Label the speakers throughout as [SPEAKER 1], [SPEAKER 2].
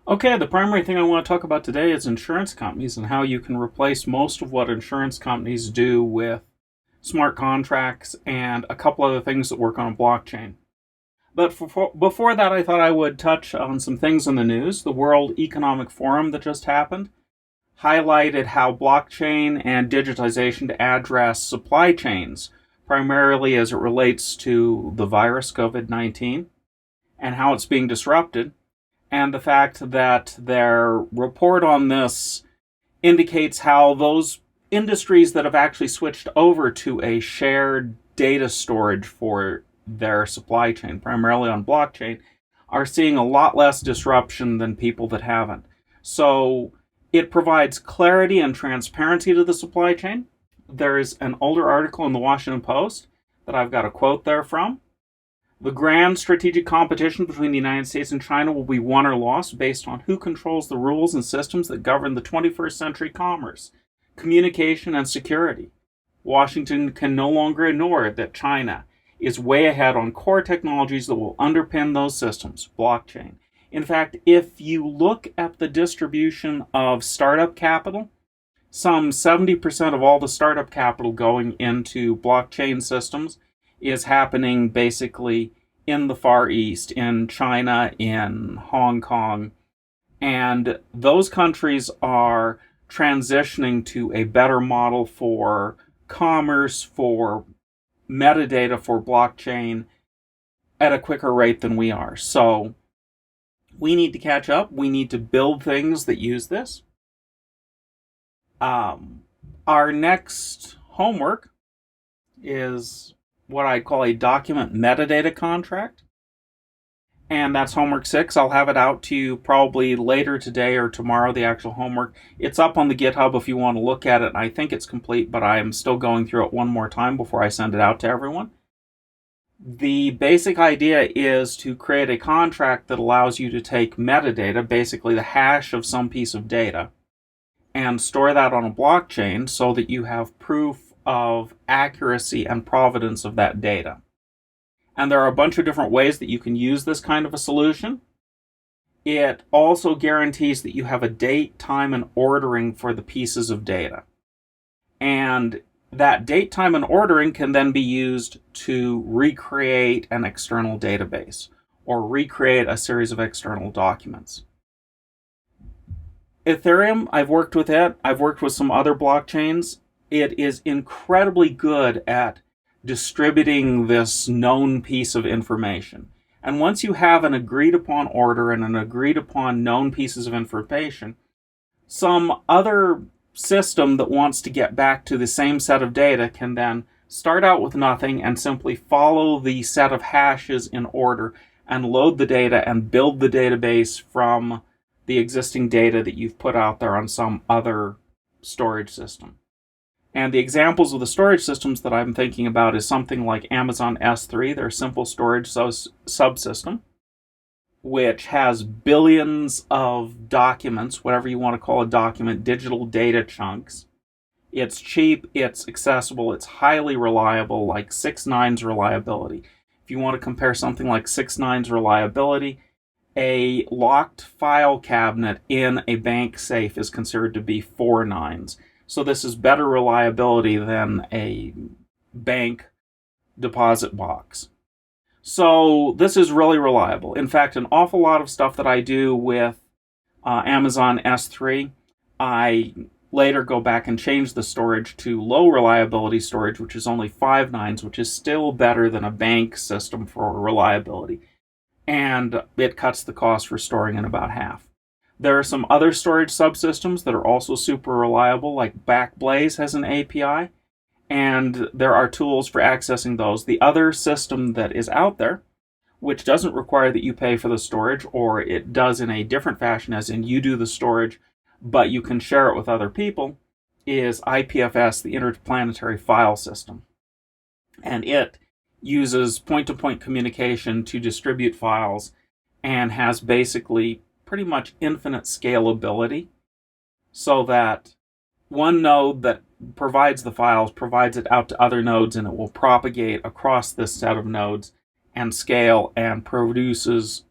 [SPEAKER 1] Okay, the primary thing I want to talk about today is insurance companies and how you can replace most of what insurance companies do with smart contracts and a couple other things that work on a blockchain. But before that, I thought I would touch on some things in the news. The World Economic Forum that just happened highlighted how blockchain and digitization to address supply chains, primarily as it relates to the virus COVID-19 and how it's being disrupted, and the fact that their report on this indicates how those industries that have actually switched over to a shared data storage for their supply chain, primarily on blockchain, are seeing a lot less disruption than people that haven't. So it provides clarity and transparency to the supply chain. There's an older article in the Washington Post that I've got a quote there from. The grand strategic competition between the United States and China will be won or lost based on who controls the rules and systems that govern the 21st century commerce, communication, and security. Washington can no longer ignore that China is way ahead on core technologies that will underpin those systems, blockchain. In fact, if you look at the distribution of startup capital, some 70% of all the startup capital going into blockchain systems is happening basically in the Far East, in China, in Hong Kong. And those countries are transitioning to a better model for commerce, for metadata, for blockchain at a quicker rate than we are. So we need to catch up. We need to build things that use this. Our next homework is what I call a document metadata contract. And that's homework 6. I'll have it out to you probably later today or tomorrow, the actual homework. It's up on the GitHub if you want to look at it. I think it's complete, but I am still going through it one more time before I send it out to everyone. The basic idea is to create a contract that allows you to take metadata, basically the hash of some piece of data, and store that on a blockchain so that you have proof of accuracy and provenance of that data. And there are a bunch of different ways that you can use this kind of a solution. It also guarantees that you have a date, time, and ordering for the pieces of data. And that date, time, and ordering can then be used to recreate an external database or recreate a series of external documents. Ethereum, I've worked with it. I've worked with some other blockchains. It is incredibly good at distributing this known piece of information. And once you have an agreed upon order and an agreed upon known pieces of information, some other system that wants to get back to the same set of data can then start out with nothing and simply follow the set of hashes in order and load the data and build the database from the existing data that you've put out there on some other storage system. And the examples of the storage systems that I'm thinking about is something like Amazon S3, their simple storage subsystem, which has billions of documents, whatever you want to call a document, digital data chunks. It's cheap, it's accessible, it's highly reliable, like 6.9's reliability. If you want to compare something like 6.9's reliability, a locked file cabinet in a bank safe is considered to be 4.9's. So this is better reliability than a bank deposit box. So this is really reliable. In fact, an awful lot of stuff that I do with Amazon S3, I later go back and change the storage to low reliability storage, which is only 5.9's, which is still better than a bank system for reliability. And it cuts the cost for storing in about half. There are some other storage subsystems that are also super reliable, like Backblaze has an API, and there are tools for accessing those. The other system that is out there, which doesn't require that you pay for the storage, or it does in a different fashion, as in you do the storage, but you can share it with other people, is IPFS, the Interplanetary File System. And it uses point-to-point communication to distribute files and has basically pretty much infinite scalability, so that one node that provides the files provides it out to other nodes, and it will propagate across this set of nodes and scale and produces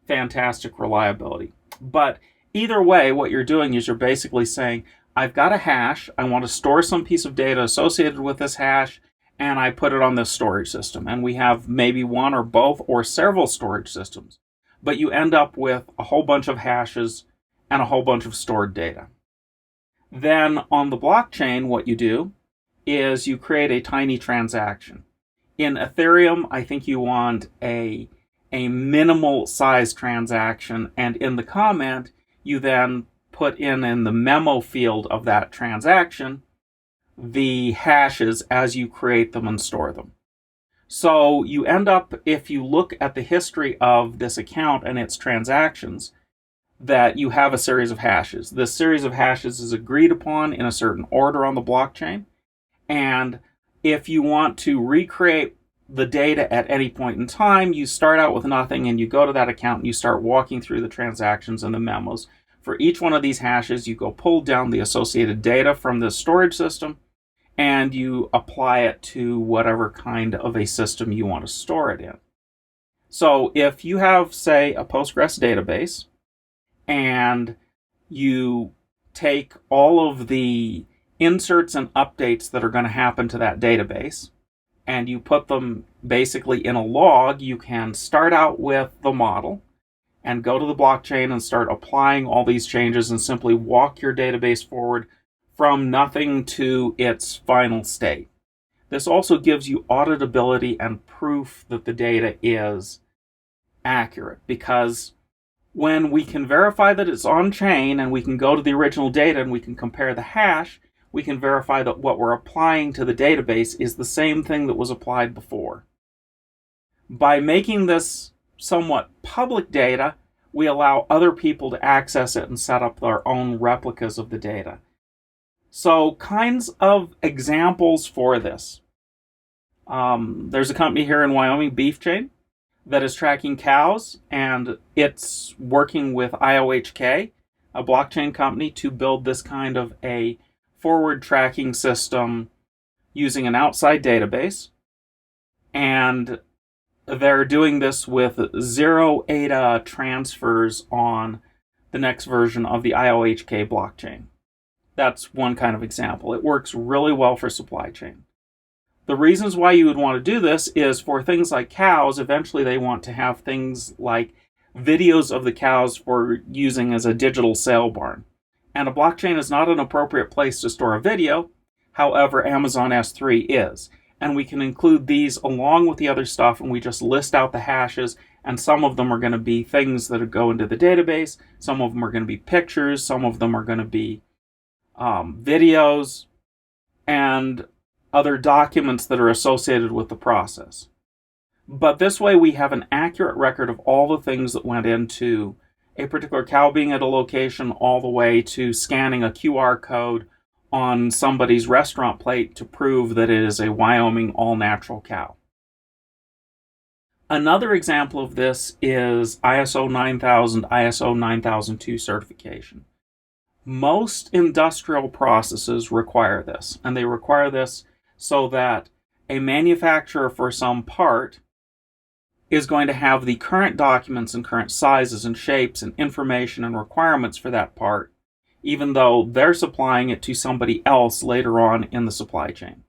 [SPEAKER 1] fantastic reliability. But either way, what you're doing is you're basically saying, I've got a hash, I want to store some piece of data associated with this hash, and I put it on this storage system. And we have maybe one or both or several storage systems. But you end up with a whole bunch of hashes and a whole bunch of stored data. Then on the blockchain, what you do is you create a tiny transaction. In Ethereum, I think you want a minimal size transaction, and in the comment, you then put in the memo field of that transaction the hashes as you create them and store them. So you end up, if you look at the history of this account and its transactions, that you have a series of hashes. This series of hashes is agreed upon in a certain order on the blockchain. And if you want to recreate the data at any point in time, you start out with nothing and you go to that account and you start walking through the transactions and the memos. For each one of these hashes, you go pull down the associated data from the storage system and you apply it to whatever kind of a system you want to store it in. So if you have, say, a Postgres database and you take all of the inserts and updates that are going to happen to that database and you put them basically in a log, you can start out with the model and go to the blockchain and start applying all these changes and simply walk your database forward from nothing to its final state. This also gives you auditability and proof that the data is accurate, because when we can verify that it's on chain and we can go to the original data and we can compare the hash, we can verify that what we're applying to the database is the same thing that was applied before. By making this somewhat public data, we allow other people to access it and set up their own replicas of the data. So, kinds of examples for this. There's a company here in Wyoming, Beef Chain, that is tracking cows, and it's working with IOHK, a blockchain company, to build this kind of a forward tracking system using an outside database. And they're doing this with 0 ADA transfers on the next version of the IOHK blockchain. That's one kind of example. It works really well for supply chain. The reasons why you would want to do this is for things like cows. Eventually they want to have things like videos of the cows for using as a digital sale barn. And a blockchain is not an appropriate place to store a video. However, Amazon S3 is. And we can include these along with the other stuff, and we just list out the hashes, and some of them are going to be things that go into the database, some of them are going to be pictures, some of them are going to be videos, and other documents that are associated with the process. But this way we have an accurate record of all the things that went into a particular cow being at a location, all the way to scanning a QR code on somebody's restaurant plate to prove that it is a Wyoming all-natural cow. Another example of this is ISO 9000, ISO 9002 certification. Most industrial processes require this, and they require this so that a manufacturer for some part is going to have the current documents and current sizes and shapes and information and requirements for that part, even though they're supplying it to somebody else later on in the supply chain.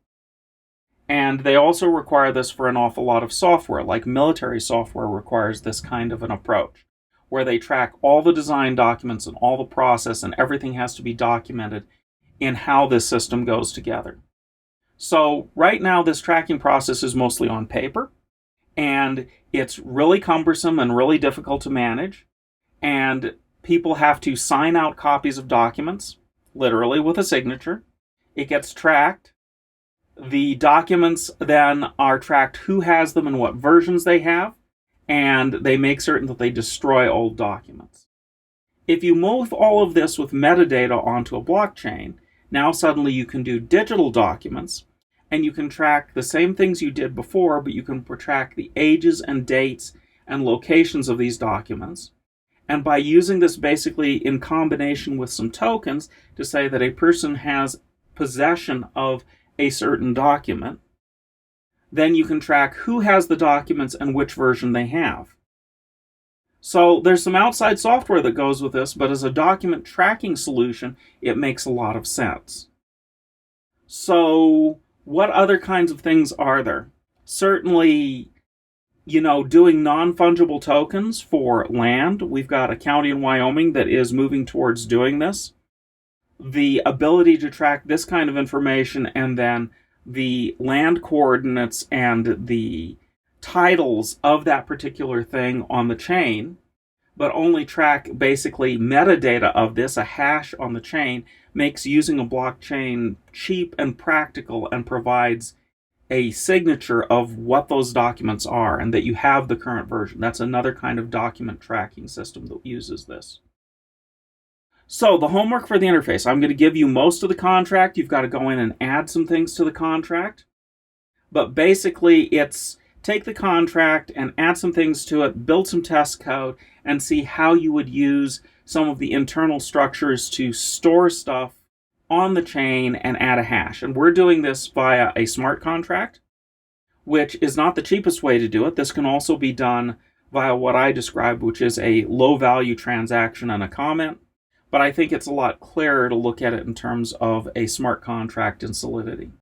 [SPEAKER 1] And they also require this for an awful lot of software, like military software requires this kind of an approach, where they track all the design documents and all the process, and everything has to be documented in how this system goes together. So right now this tracking process is mostly on paper, and it's really cumbersome and really difficult to manage, and people have to sign out copies of documents, literally with a signature. It gets tracked. The documents then are tracked who has them and what versions they have, and they make certain that they destroy old documents. If you move all of this with metadata onto a blockchain, now suddenly you can do digital documents, and you can track the same things you did before, but you can track the ages and dates and locations of these documents. And by using this basically in combination with some tokens to say that a person has possession of a certain document, then you can track who has the documents and which version they have. So there's some outside software that goes with this, but as a document tracking solution, it makes a lot of sense. So what other kinds of things are there? Certainly, doing non-fungible tokens for land. We've got a county in Wyoming that is moving towards doing this. The ability to track this kind of information and then the land coordinates and the titles of that particular thing on the chain, but only track basically metadata of this, a hash on the chain, makes using a blockchain cheap and practical and provides a signature of what those documents are and that you have the current version. That's another kind of document tracking system that uses this. So the homework for the interface, I'm going to give you most of the contract. You've got to go in and add some things to the contract. But basically it's take the contract and add some things to it, build some test code, and see how you would use some of the internal structures to store stuff on the chain and add a hash. And we're doing this via a smart contract, which is not the cheapest way to do it. This can also be done via what I described, which is a low-value transaction and a comment. But I think it's a lot clearer to look at it in terms of a smart contract and Solidity.